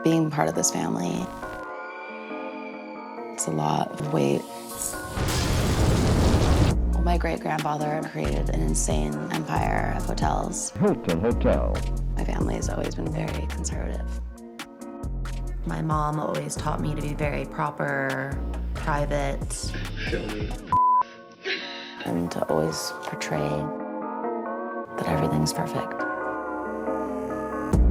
Being part of this family, it's a lot of weight. Well, my great-grandfather created an insane empire of hotels. Hilton Hotel. My family has always been very conservative. My mom always taught me to be very proper, private, and to always portray that everything's perfect.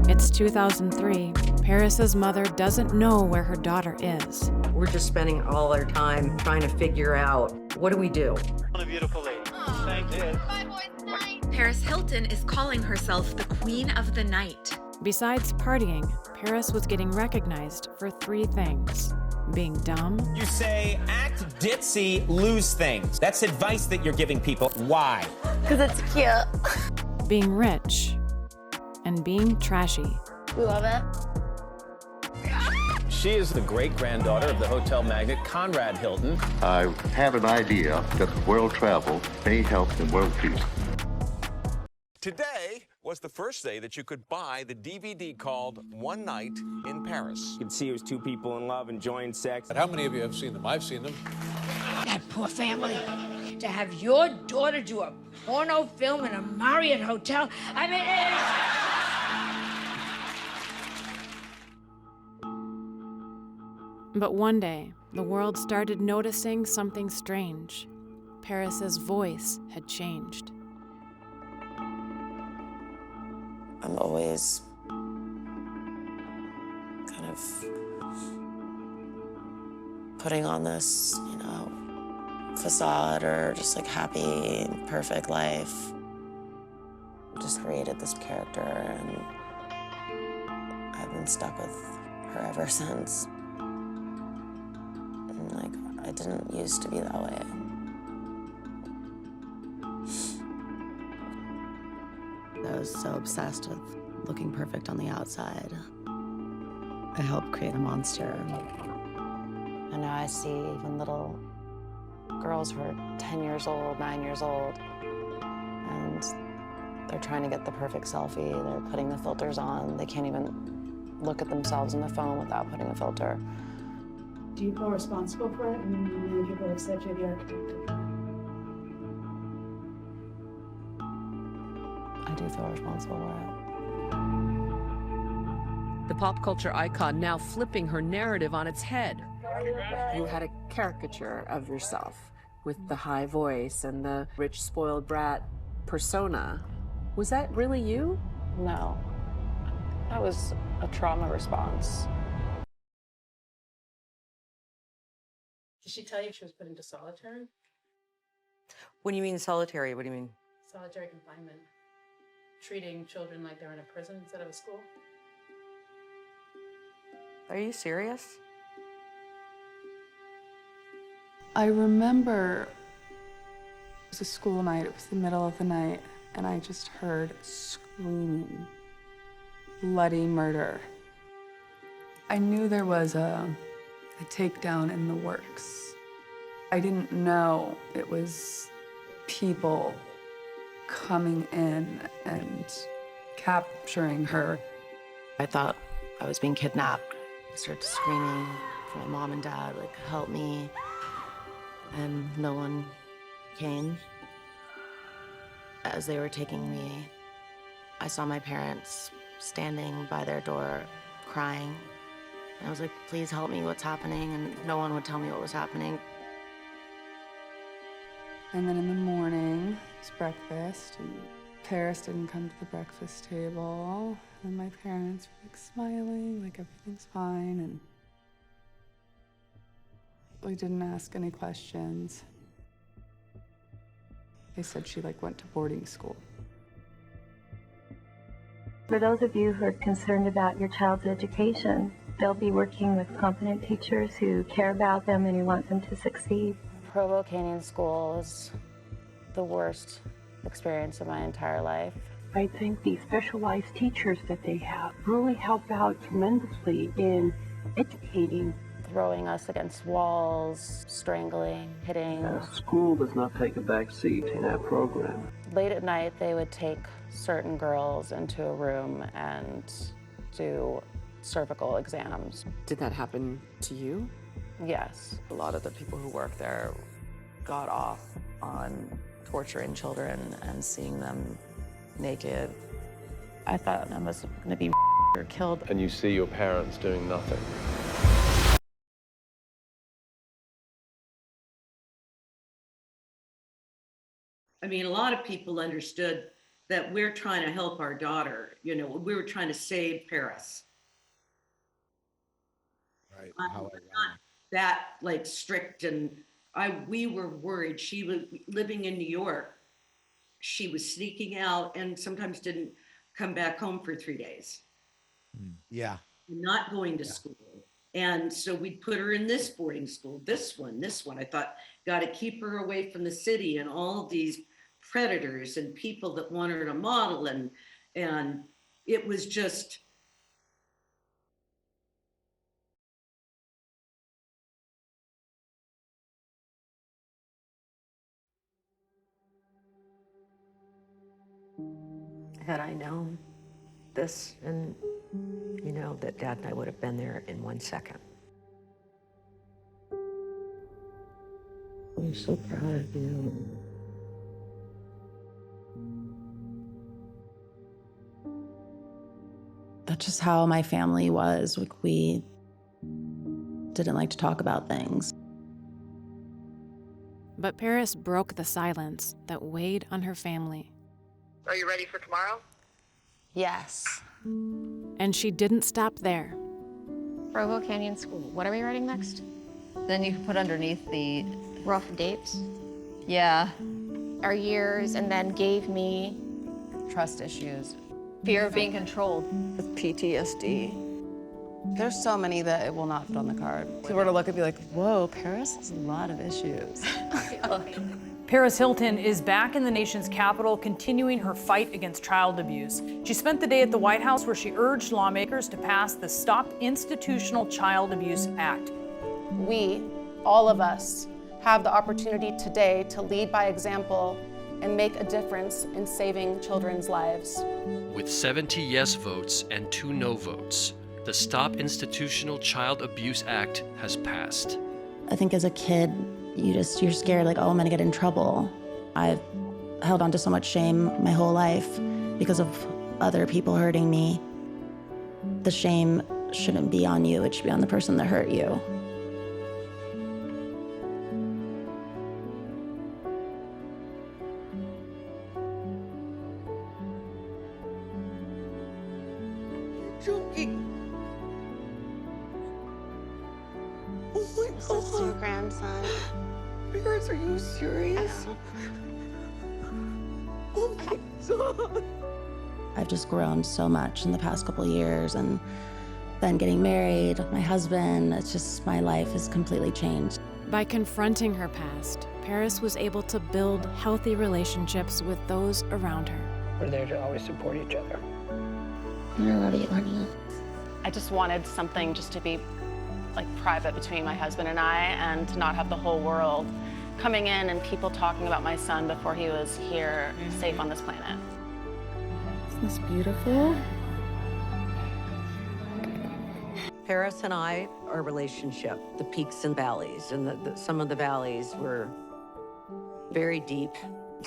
It's 2003. Paris's mother doesn't know where her daughter is. We're just spending all our time trying to figure out, what do we do? A beautiful lady. Thank you. Paris Hilton is calling herself the Queen of the Night. Besides partying, Paris was getting recognized for 3 things: being dumb, You say, act ditzy, lose things. That's advice that you're giving people. Why? Because it's cute. being rich, and being trashy. We love it. She is the great-granddaughter of the hotel magnate Conrad Hilton. I have an idea that world travel may help in world peace. Today was the first day that you could buy the DVD called One Night in Paris. You can see it was 2 people in love enjoying sex. How many of you have seen them? I've seen them. That poor family. To have your daughter do a porno film in a Marriott hotel, I mean, But one day, the world started noticing something strange. Paris's voice had changed. I'm always kind of putting on this, facade or just like happy, perfect life. Just created this character and I've been stuck with her ever since. And I didn't used to be that way. I was so obsessed with looking perfect on the outside. I helped create a monster. And now I see even little girls who are 10 years old, 9 years old, and they're trying to get the perfect selfie. They're putting the filters on. They can't even look at themselves in the phone without putting a filter. Do you feel responsible for it? And many people have said you're the architect of it. I do feel responsible for it. The pop culture icon now flipping her narrative on its head. You had a caricature of yourself with the high voice and the rich, spoiled brat persona. Was that really you? No, that was a trauma response. Did she tell you she was put into solitary? When you mean solitary, what do you mean? Solitary confinement. Treating children like they're in a prison instead of a school? Are you serious? I remember it was a school night, it was the middle of the night, and I just heard screaming, bloody murder. I knew there was a takedown in the works. I didn't know it was people coming in and capturing her. I thought I was being kidnapped. I started screaming for my mom and dad, help me. And no one came. As they were taking me, I saw my parents standing by their door crying. And I was like, please help me, what's happening? And no one would tell me what was happening. And then in the morning, it was breakfast, and Paris didn't come to the breakfast table. And my parents were smiling, everything's fine, and we didn't ask any questions. They said she went to boarding school. For those of you who are concerned about your child's education, they'll be working with competent teachers who care about them and who want them to succeed. Provo Canyon School is the worst experience of my entire life. I think the specialized teachers that they have really help out tremendously in educating. Throwing us against walls, strangling, hitting. School does not take a back seat in our program. Late at night, they would take certain girls into a room and do cervical exams. Did that happen to you? Yes. A lot of the people who work there got off on torturing children and seeing them naked. I thought I was going to be or killed. And you see your parents doing nothing. I mean, a lot of people understood that we're trying to help our daughter. You know, we were trying to save Paris. Right. Not that like strict, and we were worried. She was living in New York. She was sneaking out and sometimes didn't come back home for 3 days. Yeah. Not going to school. And so we'd put her in this boarding school, this one. I thought, got to keep her away from the city and all of these predators and people that want her to model. And it was just, had I known this, and you know, that Dad and I would have been there in 1 second. I'm so proud of you. That's just how my family was. Like, we didn't like to talk about things. But Paris broke the silence that weighed on her family. Are you ready for tomorrow? Yes. And she didn't stop there. Provo Canyon School. What are we writing next? Then you can put underneath the rough dates. Yeah. Our years, and then gave me trust issues. Fear of being controlled. With PTSD. There's so many that it will not fit on the card. People were to look and be like, whoa, Paris has a lot of issues. Paris Hilton is back in the nation's capital, continuing her fight against child abuse. She spent the day at the White House where she urged lawmakers to pass the Stop Institutional Child Abuse Act. We, all of us, have the opportunity today to lead by example and make a difference in saving children's lives. With 70 yes votes and 2 no votes, the Stop Institutional Child Abuse Act has passed. I think as a kid, you're scared, like, oh, I'm gonna get in trouble. I've held on to so much shame my whole life because of other people hurting me. The shame shouldn't be on you, it should be on the person that hurt you. Joking. Oh my God. Is this your grandson? Paris, are you serious? Oh my God. I've just grown so much in the past couple of years, and then getting married, my husband, it's just, my life has completely changed. By confronting her past, Paris was able to build healthy relationships with those around her. We're there to always support each other. I love you, honey. I just wanted something just to be like private between my husband and I, and to not have the whole world coming in and people talking about my son before he was here safe on this planet. Isn't this beautiful? Paris and I, our relationship, the peaks and valleys, and some of the valleys were very deep.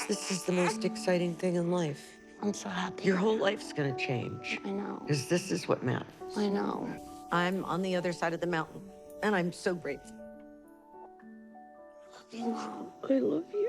This is the most exciting thing in life. I'm so happy. Your whole life's gonna change. I know. Because this is what matters. I know. I'm on the other side of the mountain, and I'm so grateful. I love you.